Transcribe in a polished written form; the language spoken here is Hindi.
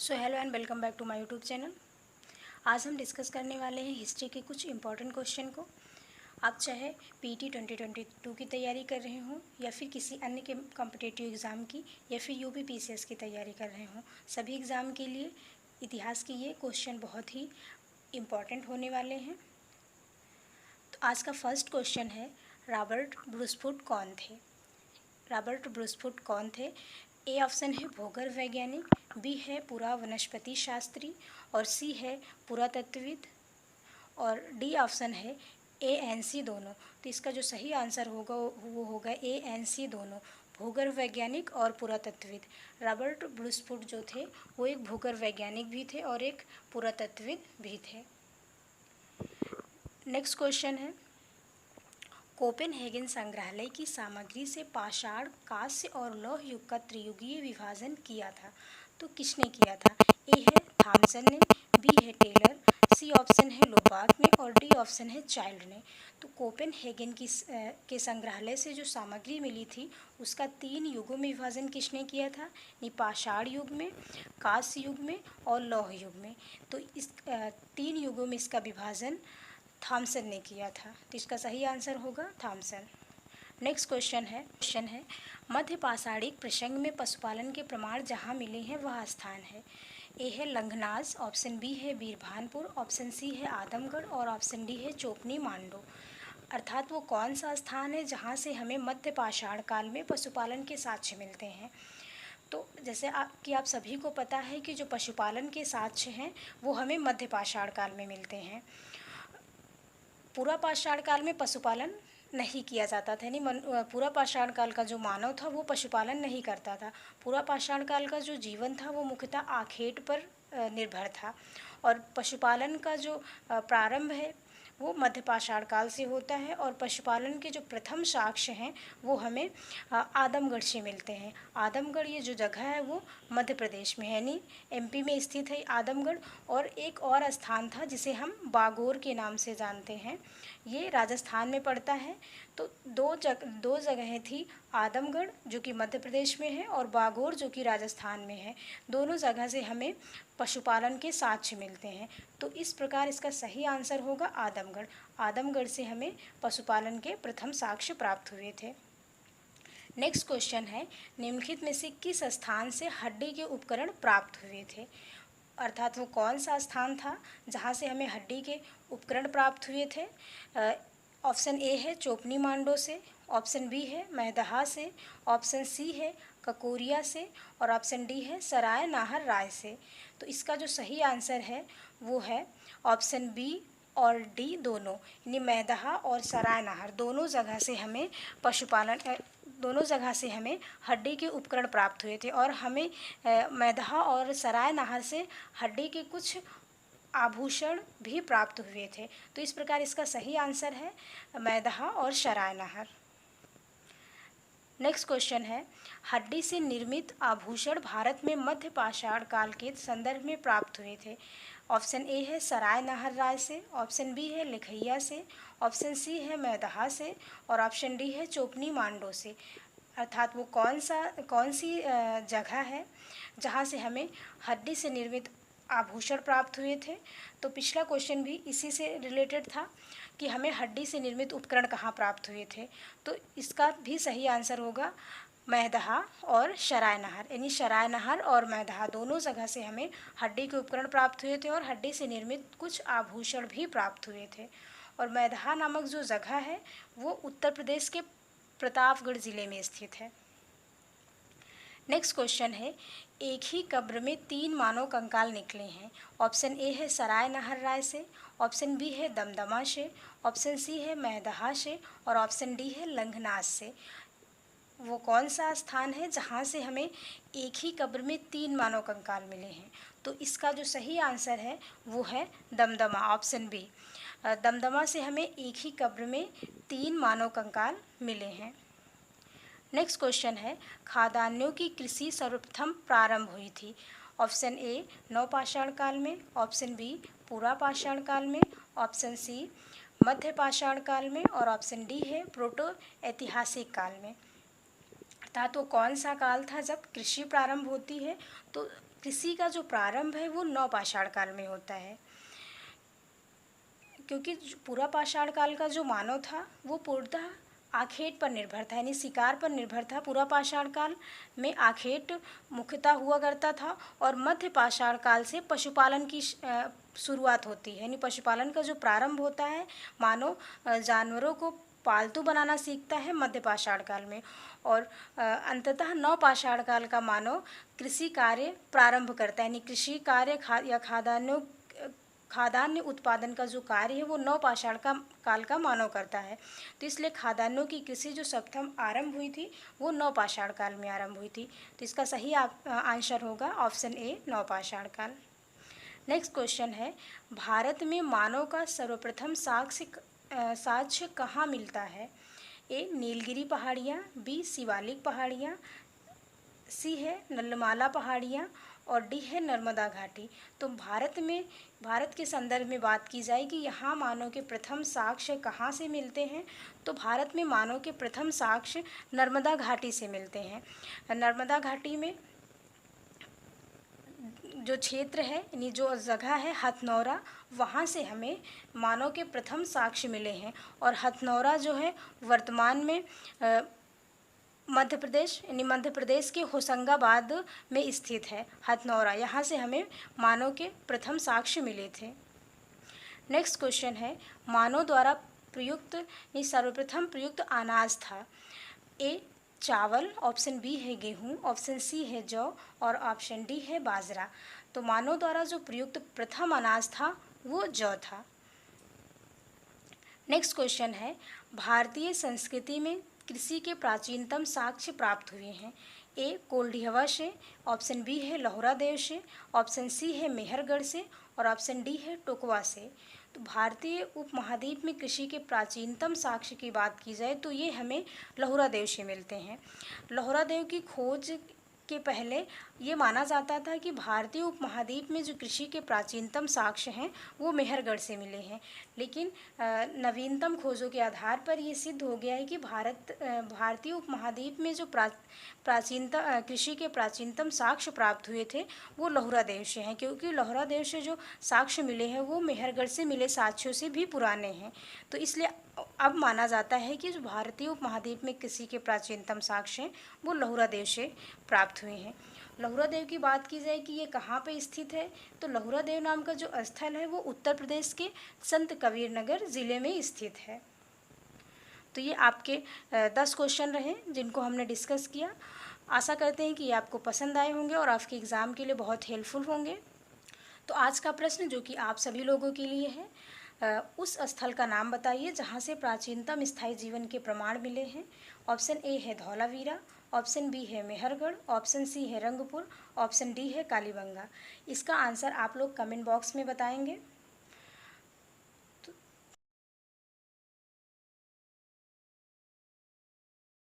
So hello and welcome back to my YouTube channel. आज हम डिस्कस करने वाले हैं हिस्ट्री के कुछ इंपॉर्टेंट क्वेश्चन को। आप चाहे पीटी 2022 की तैयारी कर रहे हों या फिर किसी अन्य के कॉम्पिटिटिव एग्ज़ाम की या फिर यूपी पीसीएस की तैयारी कर रहे हों, सभी एग्ज़ाम के लिए इतिहास के ये क्वेश्चन बहुत ही इम्पॉर्टेंट होने वाले हैं। तो आज का फर्स्ट क्वेश्चन है, रॉबर्ट ब्रूसफुट कौन थे? रॉबर्ट ब्रूसफुट कौन थे? ए ऑप्शन है भूगर्भ वैज्ञानिक, बी है पुरा वनस्पति शास्त्री और सी है पुरातत्वविद और डी ऑप्शन है ए एन सी दोनों। तो इसका जो सही आंसर होगा वो होगा ए एन सी दोनों, भूगर्भ वैज्ञानिक और पुरातत्वविद। रॉबर्ट ब्रूसफुट जो थे वो एक भूगर्भ वैज्ञानिक भी थे और एक पुरातत्वविद भी थे। नेक्स्ट क्वेश्चन है, कोपेनहेगन संग्रहालय की सामग्री से पाषाण, कांस्य और लौह युग का त्रियुगीय विभाजन किया था। तो किसने किया था? ए है थॉमसन ने, बी है टेलर, सी ऑप्शन है लोबाक ने और डी ऑप्शन है चाइल्ड ने। तो कोपेनहेगन के संग्रहालय से जो सामग्री मिली थी उसका 3 युगों में विभाजन किसने किया था? पाषाण युग में, कांस्य युग में और लौह युग में। तो इस 3 युगों में इसका विभाजन थॉमसन ने किया था। तो इसका सही आंसर होगा थॉमसन। नेक्स्ट क्वेश्चन है मध्य पाषाणिक प्रसंग में पशुपालन के प्रमाण जहाँ मिले हैं वह स्थान है। ए है लंघनाज, ऑप्शन बी है बीरभानपुर, ऑप्शन सी है आदमगढ़ और ऑप्शन डी है चोपनी मांडो। अर्थात वो कौन सा स्थान है जहाँ से हमें मध्य पाषाण काल में पशुपालन के साक्ष्य मिलते हैं। तो जैसे आप सभी को पता है कि जो पशुपालन के साक्ष्य हैं वो हमें मध्य पाषाण काल में मिलते हैं। पूरा पाषाण काल में पशुपालन नहीं किया जाता था, यानी पूरा पाषाण काल का जो मानव था वो पशुपालन नहीं करता था। पूरा पाषाण काल का जो जीवन था वो मुख्यतः आखेट पर निर्भर था और पशुपालन का जो प्रारंभ है वो मध्य पाषाण काल से होता है और पशुपालन के जो प्रथम साक्ष्य हैं वो हमें आदमगढ़ से मिलते हैं। आदमगढ़ ये जो जगह है वो मध्य प्रदेश में है, यानी एमपी में स्थित है आदमगढ़। और एक और स्थान था जिसे हम बागोर के नाम से जानते हैं, ये राजस्थान में पड़ता है। तो दो जगहें थी, आदमगढ़ जो कि मध्य प्रदेश में है और बागोर जो कि राजस्थान में है। दोनों जगह से हमें पशुपालन के साक्ष्य मिलते हैं। तो इस प्रकार इसका सही आंसर होगा आदमगढ़। आदमगढ़ से हमें पशुपालन के प्रथम साक्ष्य प्राप्त हुए थे। नेक्स्ट क्वेश्चन है, निम्नलिखित में से किस स्थान से हड्डी के उपकरण प्राप्त हुए थे? अर्थात वो कौन सा स्थान था जहाँ से हमें हड्डी के उपकरण प्राप्त हुए थे? ऑप्शन ए है चोपनी मांडो से, ऑप्शन बी है मैदहा से, ऑप्शन सी है ककोरिया से और ऑप्शन डी है सराय नाहर राय से। तो इसका जो सही आंसर है वो है ऑप्शन बी और डी दोनों, यानी मैदहा और सराय नाहर दोनों जगह से हमें दोनों जगह से हमें हड्डी के उपकरण प्राप्त हुए थे और हमें मैदहा और सराय नाहर से हड्डी के कुछ आभूषण भी प्राप्त हुए थे। तो इस प्रकार इसका सही आंसर है मैदहा और सराय नाहर। नेक्स्ट क्वेश्चन है, हड्डी से निर्मित आभूषण भारत में मध्य पाषाण काल के संदर्भ में प्राप्त हुए थे। ऑप्शन ए है सराय नाहर राय से, ऑप्शन बी है लिखैया से, ऑप्शन सी है मैदहा से और ऑप्शन डी है चोपनी मांडो से। अर्थात वो कौन सी जगह है जहाँ से हमें हड्डी से निर्मित आभूषण प्राप्त हुए थे। तो पिछला क्वेश्चन भी इसी से रिलेटेड था कि हमें हड्डी से निर्मित उपकरण कहाँ प्राप्त हुए थे। तो इसका भी सही आंसर होगा मैदहा और सराय नाहर, यानी सराय नाहर और मैदहा दोनों जगह से हमें हड्डी के उपकरण प्राप्त हुए थे और हड्डी से निर्मित कुछ आभूषण भी प्राप्त हुए थे। और मैदहा नामक जो जगह है वो उत्तर प्रदेश के प्रतापगढ़ जिले में स्थित है। नेक्स्ट क्वेश्चन है, एक ही कब्र में 3 मानव कंकाल निकले हैं। ऑप्शन ए है सराय नाहर राय से, ऑप्शन बी है दमदमा से, ऑप्शन सी है मैदहा से और ऑप्शन डी है लंघनास से। वो कौन सा स्थान है जहाँ से हमें एक ही कब्र में 3 मानव कंकाल मिले हैं? तो इसका जो सही आंसर है वो है दमदमा, ऑप्शन बी। दमदमा से हमें एक ही कब्र में 3 मानव कंकाल मिले हैं। नेक्स्ट क्वेश्चन है, खाद्यान्नों की कृषि सर्वप्रथम प्रारंभ हुई थी। ऑप्शन ए नवपाषाण काल में, ऑप्शन बी पूरा पाषाण काल में, ऑप्शन सी मध्य पाषाण काल में और ऑप्शन डी है प्रोटो ऐतिहासिक काल में। अर्थात वो कौन सा काल था जब कृषि प्रारंभ होती है? तो कृषि का जो प्रारंभ है वो नवपाषाण काल में होता है, क्योंकि पूरा पाषाण काल का जो मानव था वो पूर्णतः आखेट पर निर्भर था, यानी शिकार पर निर्भर था। पूरा पाषाण काल में आखेट मुख्यतः हुआ करता था और मध्य पाषाण काल से पशुपालन की शुरुआत होती है, यानी पशुपालन का जो प्रारंभ होता है, मानव जानवरों को पालतू बनाना सीखता है मध्य पाषाण काल में, और अंततः नवपाषाण काल का मानव कृषि कार्य प्रारंभ करता है, यानी कृषि कार्य या खाद्यान्न उत्पादन का जो कार्य है वो नवपाषाण काल का मानव करता है। तो इसलिए खाद्यान्नों की कृषि जो सर्वप्रथम आरंभ हुई थी वो नवपाषाण काल में आरंभ हुई थी। तो इसका सही आंसर होगा ऑप्शन ए, नवपाषाण काल। नेक्स्ट क्वेश्चन है, भारत में मानव का सर्वप्रथम साक्ष्य कहाँ मिलता है? ए, नीलगिरी पहाड़ियाँ, बी, शिवालिक पहाड़ियाँ, सी है नल्लमाला पहाड़ियाँ, और डी है नर्मदा घाटी। तो भारत के संदर्भ में बात की जाए कि यहाँ मानव के प्रथम साक्ष्य कहाँ से मिलते हैं, तो भारत में मानव के प्रथम साक्ष्य नर्मदा घाटी से मिलते हैं। नर्मदा घाटी में जो क्षेत्र है, यानी जो जगह है हथनौरा, वहाँ से हमें मानव के प्रथम साक्ष्य मिले हैं। और हथनौरा जो है वर्तमान में मध्य प्रदेश, यानी मध्य प्रदेश के होशंगाबाद में स्थित है हथनौरा। यहाँ से हमें मानव के प्रथम साक्ष्य मिले थे। नेक्स्ट क्वेश्चन है, मानव द्वारा प्रयुक्त यानी सर्वप्रथम प्रयुक्त अनाज था? ए, चावल, ऑप्शन बी है गेहूँ, ऑप्शन सी है जौ, और ऑप्शन डी है बाजरा। तो मानव द्वारा जो प्रयुक्त प्रथम अनाज था वो जौ था। नेक्स्ट क्वेश्चन है, भारतीय संस्कृति में कृषि के प्राचीनतम साक्ष्य प्राप्त हुए हैं? ए, कोल्डिहवा से, ऑप्शन बी है लोहरा देव से, ऑप्शन सी है मेहरगढ़ से, और ऑप्शन डी है टोकवा से। तो भारतीय उपमहाद्वीप में कृषि के प्राचीनतम साक्ष्य की बात की जाए तो ये हमें लोहरा देव से मिलते हैं। लोहरा देव की खोज के पहले ये माना जाता था कि भारतीय उपमहाद्वीप में जो कृषि के प्राचीनतम साक्ष्य हैं वो मेहरगढ़ से मिले हैं, लेकिन नवीनतम खोजों के आधार पर ये सिद्ध हो गया है कि भारतीय उपमहाद्वीप में जो प्राचीनतम कृषि के प्राचीनतम साक्ष्य प्राप्त हुए थे वो लोहरा देव से हैं, क्योंकि लोहरा देव से जो साक्ष्य मिले हैं वो मेहरगढ़ से मिले साक्ष्यों से भी पुराने हैं। तो इसलिए अब माना जाता है कि जो भारतीय उपमहाद्वीप में कृषि के प्राचीनतम साक्ष्य हैं वो लोहरा देव से प्राप्त हुए हैं। लोहरा देव की बात की जाए कि ये कहाँ पे स्थित है, तो लोहरा देव नाम का जो स्थल है वो उत्तर प्रदेश के संत कबीर नगर ज़िले में स्थित है। तो ये आपके 10 क्वेश्चन रहे जिनको हमने डिस्कस किया। आशा करते हैं कि ये आपको पसंद आए होंगे और आपके एग्ज़ाम के लिए बहुत हेल्पफुल होंगे। तो आज का प्रश्न जो कि आप सभी लोगों के लिए है, उस स्थल का नाम बताइए जहाँ से प्राचीनतम स्थायी जीवन के प्रमाण मिले हैं। ऑप्शन ए है धौलावीरा, ऑप्शन बी है मेहरगढ़, ऑप्शन सी है रंगपुर, ऑप्शन डी है कालीबंगा। इसका आंसर आप लोग कमेंट बॉक्स में बताएंगे।